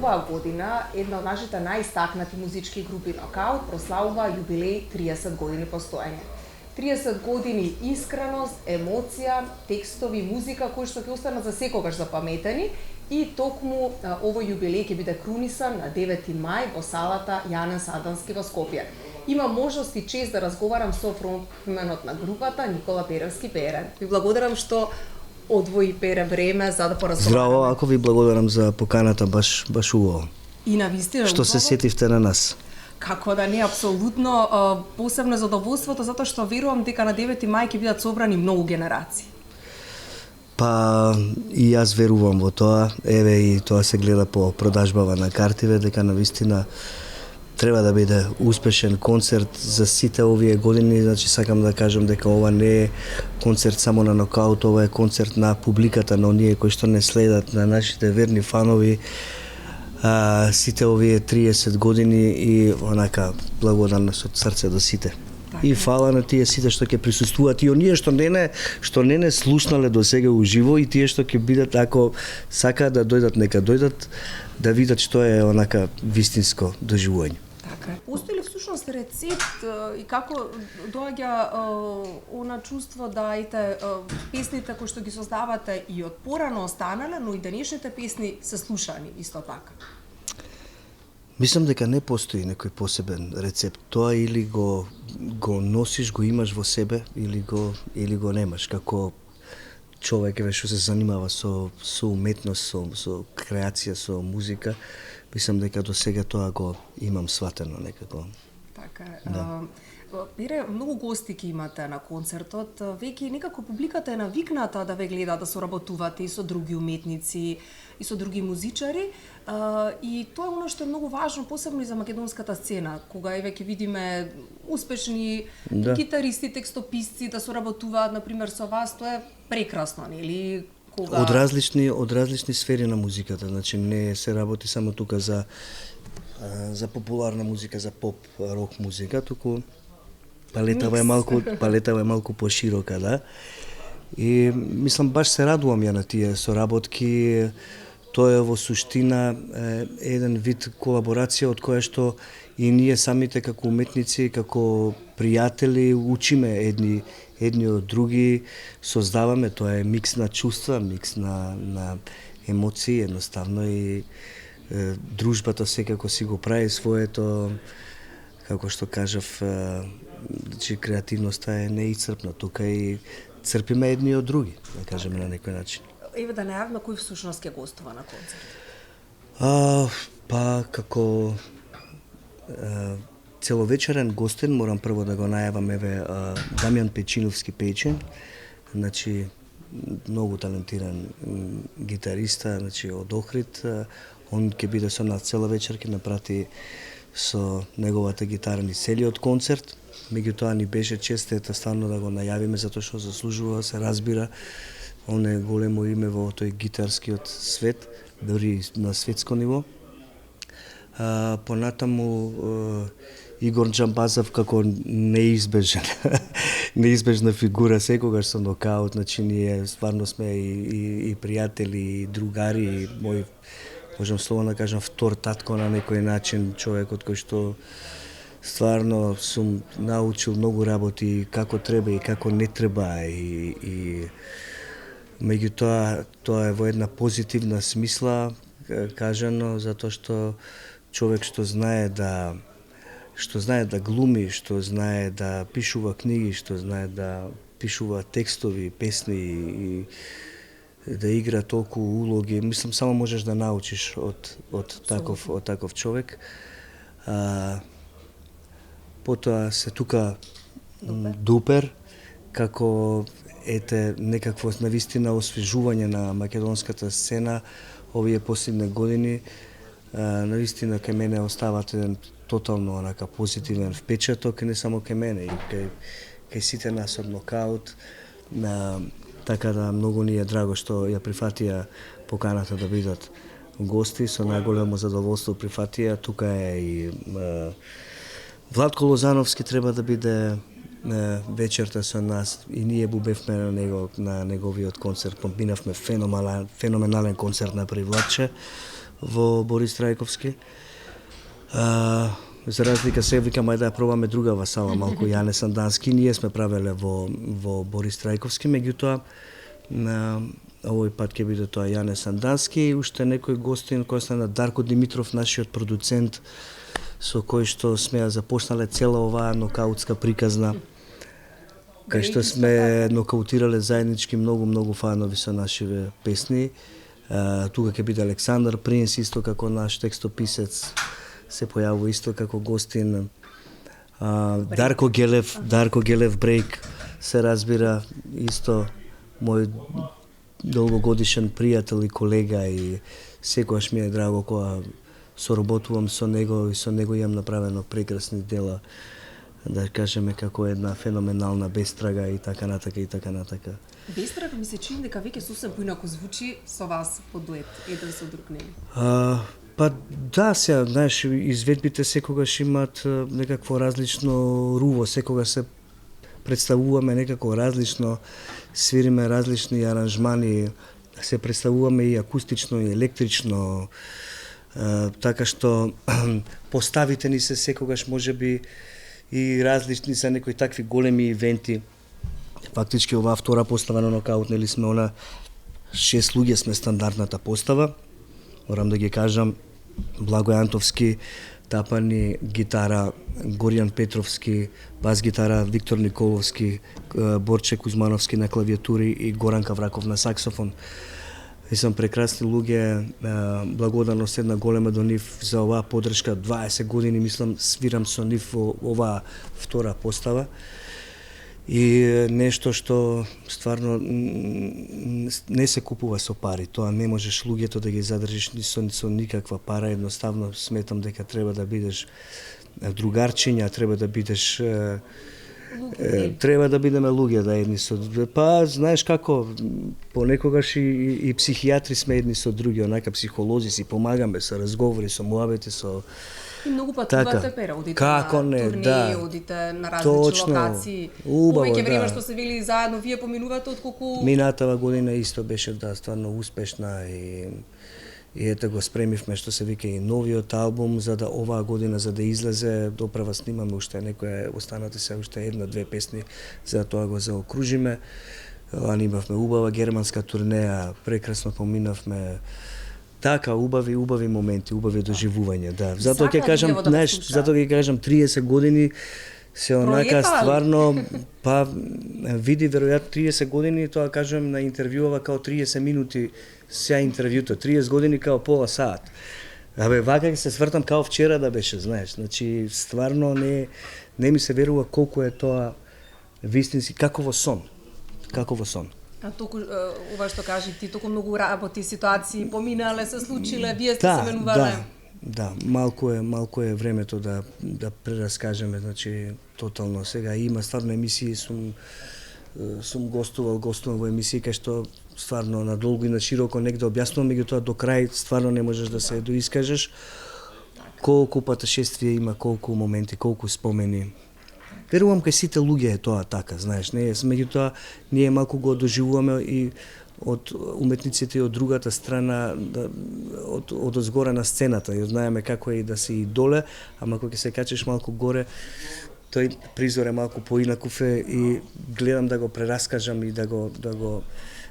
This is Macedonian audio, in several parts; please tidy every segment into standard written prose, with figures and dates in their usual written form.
оваа година една од нашите најистакнати музички групи Нокаут прославува јубилеј 30 години постоење. 30 години искреност, емоција, текстови, музика кои што ќе останат за секогаш запаметени и токму овој јубилеј ќе биде крунисан на 9 мај во салата Јанен Садански во Скопје. Има можност и чест да разговарам со фронтменот на групата Никола Перевски-Пере. Ви благодарам што одвои Пере време за да поразговараме. Здраво, ако ви благодарам за поканата, баш убаво. И навистина што се сетивте на нас. Како да не, апсолутно, посебно задоволството затоа што верувам дека на 9 мај ќе бидат собрани многу генерации. Па и јас верувам во тоа, еве и тоа се гледа по продажбава на картиве, дека навистина треба да биде успешен концерт за сите овие години, значи сакам да кажам дека ова не е концерт само на Нокаут, ова е концерт на публиката, на оние кои што не следат, на нашите верни фанови, сите овие 30 години и онака благодарност од срце до сите. И фала на тие сите што ќе присуствуваат и оние што не не слушнале до сега уживо и тие што ќе бидат, ако сакаат да дојдат, нека дојдат да видат што е онака вистинско доживување. Така. Постои ли всушност рецепт и како доаѓа она чувство да песните кои што ги создавате и од порано останале, но и денешните песни се слушани исто така? Мислам дека не постои некој посебен рецепт. Тоа или го носиш, го имаш во себе, или го немаш. Како човек што се занимава со уметност, со креација, со музика, мислам дека до сега тоа го имам сватено некако. Така е. Да. Пере, многу гости ќе имате на концертот, веќе некако публиката е навикната да ве гледа, да соработувате и со други уметници, и со други музичари, и тоа е оно што е многу важно, посебно и за македонската сцена, кога веќе видиме успешни гитаристи, текстописци да соработуваат, например, со вас, тоа е прекрасно, нели? Кога... Од различни сфери на музиката, значи не се работи само тука за популарна музика, за поп, рок музика, туку палетава е малку поширока, да. И мислам баш се радувам ја на тие соработки. Тоа е во суштина еден вид колаборација од која што и ние самите како уметници, како пријатели учиме едни од други, создаваме, тоа е микс на чувства, микс на емоции, едноставно и дружбата секако си го прави своето, како што кажав, че креативноста е неисцрпна, тука и црпиме едни од други, да кажеме на некој начин. Еве да најавиме кој всушност ќе гостува на концерт. Па како целовечерен гостин морам прво да го најавам, еве Дамјан Печиновски Печен, значи многу талентиран гитариста, значи од Охрид. Он ќе биде со нас цела вечер, ќе напрати со неговата гитара ни целиот концерт. Меѓутоа ни беше чест стварно да го најавиме затоа што заслужува, се разбира. Он е големо име во тој гитарскиот свет, дури на светско ниво. Понатаму Игор Џамбазов како неизбежна фигура секогаш со Нокаут, значи ние стварно сме и пријатели, и другари, и мој, можам слободно да кажам, втор татко на некој начин, човек од кој што стварно сум научил многу работи како треба и како не треба и меѓутоа тоа е во една позитивна смисла кажано, затоа што човек што знае да глуми, што знае да пишува книги, што знае да пишува текстови, песни и да игра толку улоги, мислам само можеш да научиш од таков човек. Потоа се тука Дупер, како некакво навистина освежување на македонската сцена овие последни години. Навистина кај мене остават еден тотално онака позитивен впечаток, не само кај мене, и кај сите нас од Нокаут. Така да многу ни е драго што ја прифатија поканата да бидат гости, со најголемо задоволство прифатија. Тука е и Владко Лозановски треба да биде вечерта со нас и ние бубевме на неговиот концерт, поминавме феноменален концерт на Владче. во Борис Трајковски. За разлика се викам ајде да пробаме другава сала, малку Јане Сандански. Ние сме правеле во Борис Трајковски, меѓутоа на овој пат ќе биде тоа Јане Сандански и уште некој гостин кој се на Дарко Димитров, нашиот продуцент, со кој што сме започнале цела оваа нокаутска приказна, кај што сме нокаутирале заеднички многу фанови со нашиве песни. Тука ќе биде Александар Принц, исто како наш текстописец, се појавува исто како гостин. Дарко Гелев Брейк, се разбира, исто мој долгогодишен пријател и колега и секогаш ми е драго кога соработувам со него и со него имам направено прекрасни дела, да кажеме како една феноменална Бестрага и така натака. Бестрага ми се чини дека веќе сосем поинаку звучи со вас по дует, еден со друг, нели? Па да, сега, знаеш, изведбите секогаш имаат некакво различно руво, секогаш се представуваме некако различно, свириме различни аранжмани, се представуваме и акустично и електрично, така што поставите ни се секогаш можеби и различни за некои такви големи ивенти. Фактички оваа втора постава на нокаут, нели сме она 6 луѓе сме стандардната постава. Морам да ги кажам, Благој Антовски, тапани, гитара Горијан Петровски, бас гитара Виктор Николовски, Борче Кузмановски на клавиатури и Горанка Враков на саксофон. И сам прекрасни луѓе, благодарност една голема до нив за оваа поддршка. 20 години мислам свирам со нив во оваа втора постава. И нешто што стварно не се купува со пари. Тоа не можеш луѓето да ги задржиш со никаква пара. Едноставно сметам дека треба да бидеш другарчиња, треба да бидеш треба да бидеме луѓе да едни со други. Па знаеш како, понекогаш и психијатри сме едни со други, онака психолози си помагаме со разговори, со муабети, со и многу патувате пера, одите како на турнеи, да. Одите на различни локации. Повеќе време што се били заедно, вие поминувате отколку минатава година исто беше стварно успешна и ете го спремивме што се вика и новиот албум за да оваа година за да излезе, доправа снимаме уште некоја, останати се уште една-две песни за тоа го заокружиме. Имавме убава германска турнеја, прекрасно поминавме. Така, убави моменти, убави доживувања, да. Затоа ќе кажам, знаеш, затоа ќе кажам 30 години се онака стварно, па види веројатно 30 години, тоа кажам на интервјуава као 30 минути сега интервјуто, 30 години као пола саат. Абе, вака ќе се свртам као вчера да беше, знаеш, значи стварно не ми се верува колку е тоа вистински, како во сон. А толку ова што кажи ти, толку многу работи, ситуации поминале, се случиле, вие сте се менувале. Да, малку е времето да прераскажеме, значи тотално сега има стварно емисии, сум гостувал во емисии кај што стварно надолго и на широко негде објаснувам, меѓутоа до крај стварно не можеш да се доискажеш. Колку патешествија има, колку моменти, колку спомени. Верувам кај сите луѓе е тоа така, знаеш, меѓутоа ние малку го доживуваме и од уметниците и од другата страна, од озгора на сцената, и знаеме како е и да си и доле, ама кога ќе се качиш малку горе, тој призор е малку поинаков и гледам да го прераскажам и да го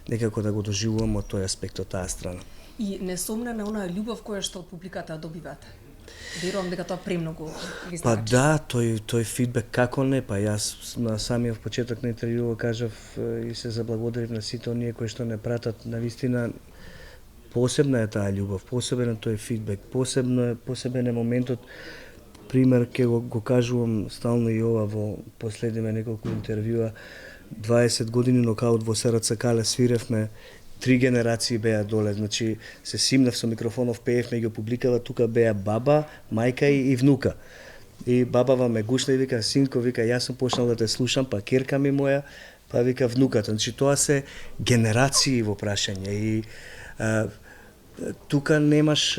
некако да го доживувам од тој аспект, од таа страна. И несомнена онаа љубов која што од публиката добивате. Верувам дека тоа премногу ви значи. Па да, тој фидбек како не, па јас на самиот почеток на интервјуот кажав и се заблагодарив на сите оние кои што не пратат, навистина посебна е таа љубов, посебен е тој фидбек, посебен е моментот. Пример ќе го кажувам стално и ова во последниве неколку интервјуа. 20 години нокаут во СРЦ Кале свиревме, 3 генерации беа доле, значи се симнав со микрофонов, пеевме и го публикава, тука беа баба, мајка и внука. И бабава ме гушна и вика, синко, вика, јас сум почнал да те слушам, па керка ми моја, па вика внуката. Значи тоа се генерации во прашање и тука немаш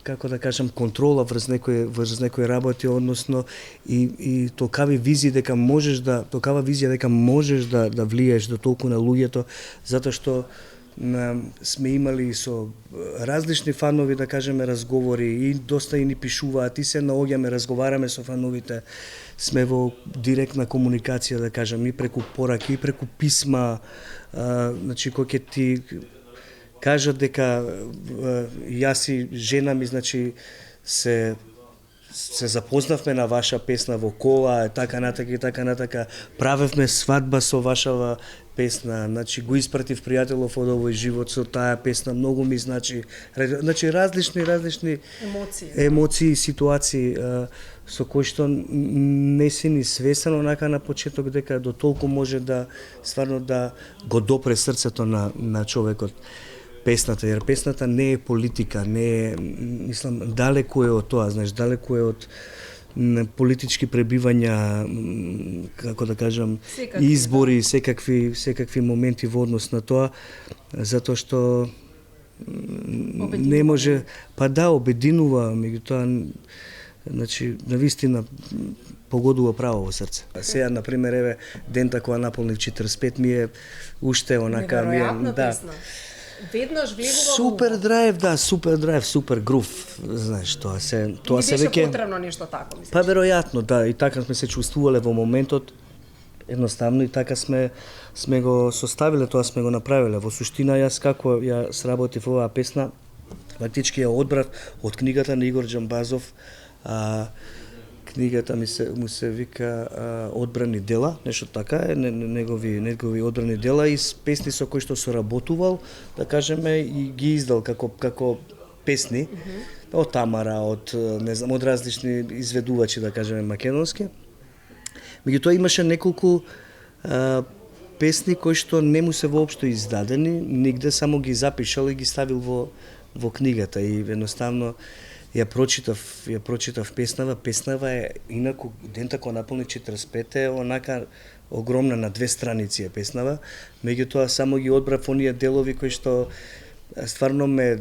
како да кажам контрола врз некои работи, односно и токава визија дека можеш да влиеш до толку на луѓето, затоа што сме имали со различни фанови, да кажеме, разговори и доста и ни пишуваат и се наоѓаме, разговараме со фановите, сме во директна комуникација, да кажем, и преку пораки, и преку писма, значи кој ќе ти кажат дека јас и жена ми, значи, се запознавме на ваша песна во кола, така натака, правевме свадба со вашава песна, значи го испратив пријателов од овој живот со таа песна, многу ми значи различни емоции, ситуации со кои што не си ни свесен онака на почеток дека до толку може да стварно да го допре срцето на човекот. Песната, jer песната не е политика, не е, мислам, далеку е од тоа, знаеш, далеку е од политички пребивања, како да кажам, избори, секакви моменти во однос на тоа, затоа што не може, обединува, меѓутоа, значи, навистина погодува право во срце. Сега, например, еве, дента кога наполнив 45 ми е уште онака ми е, песна. Веднаш влегува супер драйв, супер грув, знаеш, тоа се веќе потребно нешто тако, мислиш? Веројатно, да, и така сме се чувствувале во моментот, едноставно и така сме го составиле, тоа сме го направиле. Во суштина, јас како ја сработив оваа песна, фактички ја одбрав од книгата на Игор Џамбазов, книгата му се вика Одбрани дела, нешто така е, негови одбрани дела и песни со кои што соработувал, да кажеме, и ги издал како песни од Тамара, од различни изведувачи, да кажеме, македонски. Меѓутоа имаше неколку песни кои што не му се воопшто издадени, нигде, само ги запишал и ги ставил во книгата и едноставно ја прочитав песнава е инаку дента кога наполни 45 е онака огромна, на 2 страници е песнава, меѓутоа само ги одбрав оние делови кои што стварно ме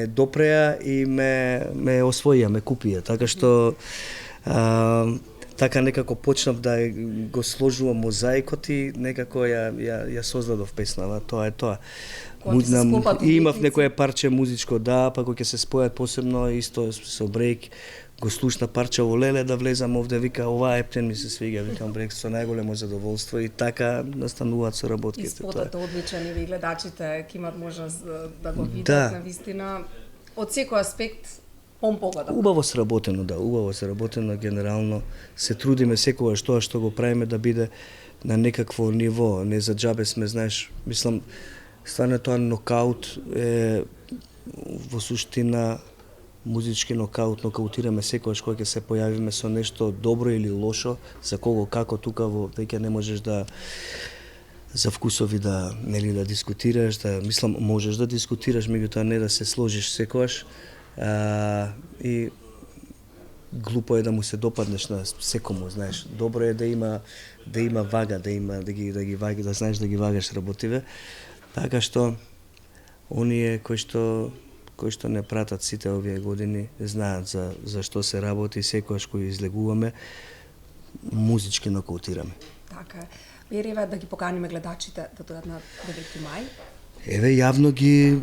допреа и ме освоија, ме купија, така што така некако почнав да го сложувам мозаикот и некако ја создадов песнава, тоа е тоа. Имав некое парче музичко, да, па кога ќе се спојат посебно исто со брейк, го слушна парчево, леле да влезам овде, вика оваа ептен ми се свига, викам брейк со најголемо задоволство и така настануваат соработките. Испотот е одличен и гледачите ќе имат можност да го видат навистина од секој аспект помпогода. Убаво сработено, генерално се трудиме секогаш тоа што го правиме да биде на некакво ниво, не за џабе сме, знаеш, мислам, стварно тоа нокаут е во суштина музички нокаутираме секогаш кога ќе се појавиме со нешто добро или лошо, за кого како тука веќе не можеш да за вкусови да дискутираш, мислам можеш да дискутираш, меѓутоа не да се сложиш секогаш. И глупо е да му се допаднеш на секому, знаеш. Добро е да има вага, да знаеш да ги вагаш работиве. Така што оние кои што не пратат сите овие години знаат за што се работи, секогаш кој излегуваме музички нокаутираме. Така. Вереве да ги поканиме гледачите да дојдат на 9 мај. Еве, јавно ги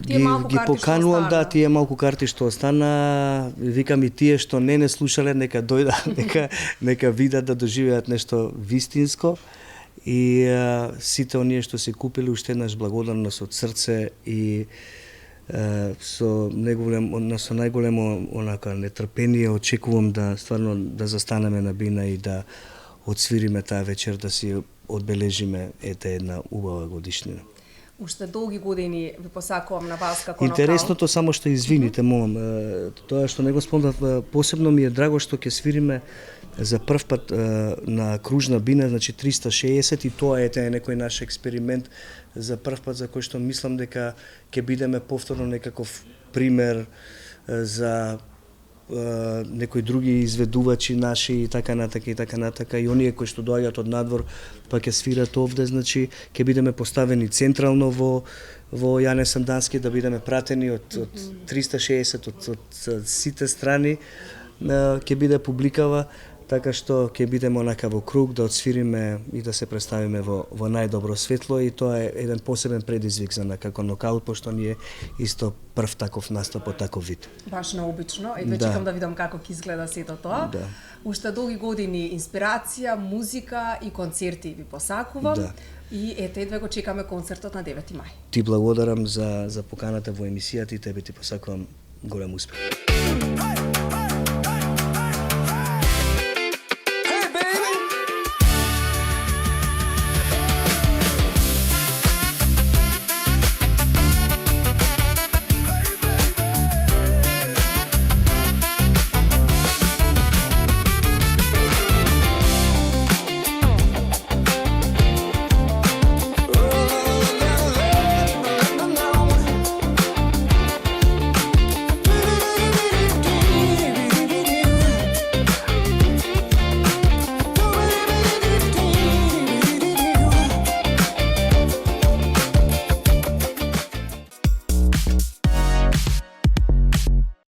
поканувам, да, тие малку карти што остана, викам и тие што не слушале, нека дојдат, нека видат да доживеат нешто вистинско и сите оние што се купили уште еднаш благодарност од срце и со најголемо онака нетрпение очекувам да стварно да застанеме на бина и да одсвириме таа вечер, да си одбележиме една убава годишнина. Уште долги години ви посакувам на вас како интересното само што извините, молам, тоа што не го спомнав, посебно ми е драго што ќе свириме за прв пат на кружна бина, значи 360 и тоа е некој наш експеримент за прв пат за кој што мислам дека ќе бидеме повторно некаков пример за некои други изведувачи наши и така натака и оние кои што доаѓаат од надвор па ќе свират овде, значи ќе бидеме поставени централно во Јане Сандански, да бидеме пратени од 360 од сите страни, ќе биде публикава, така што ќе бидеме онака во круг да отсвириме и да се представиме во најдобро светло и тоа е еден посебен предизвик за нас како нокаут, пошто ние исто прв таков настап од таков вид. Баш необично, едва Да. чекам да видам како ќе изгледа сето тоа. Да. Уште долги години инспирација, музика и концерти ви посакувам. Да. И ете, едва го чекаме концертот на 9 мај. Ти благодарам за поканата во емисијата и тебе ти посакувам голем успех.